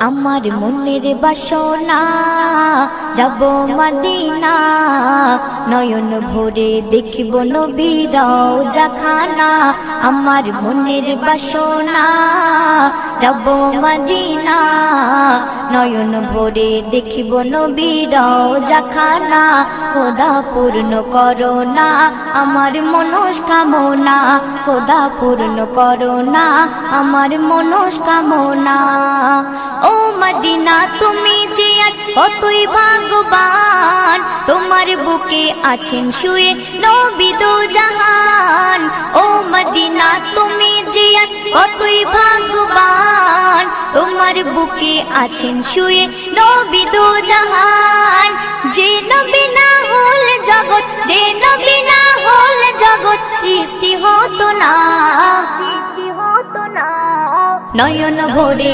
আমার মনের বাসনা যাব মদিনা, নয়ন ভরে দেখব নবীর রওজাখানা। আমার মনের বাসনা যাব মদিনা, নয়ন ভরে দেখব নবীর রওজাখানা। খোদা পূর্ণ করো না আমার মনস্কামনা, খোদা পূর্ণ করো না আমার মনস্কামনা। ও মদিনা তুমি যে কতই ভাগ্যবান, তোমার বুকে আছেন শুয়ে নবী দো জাহান। ও মদিনা তুমি যে কতই ভাগ্যবান, তোমার বুকে আছেন শুয়ে নবী দো জাহান। যে নবী না হল জগৎ, যে নবী না হল জগৎ সৃষ্টি হতো না, নয়ন ভরে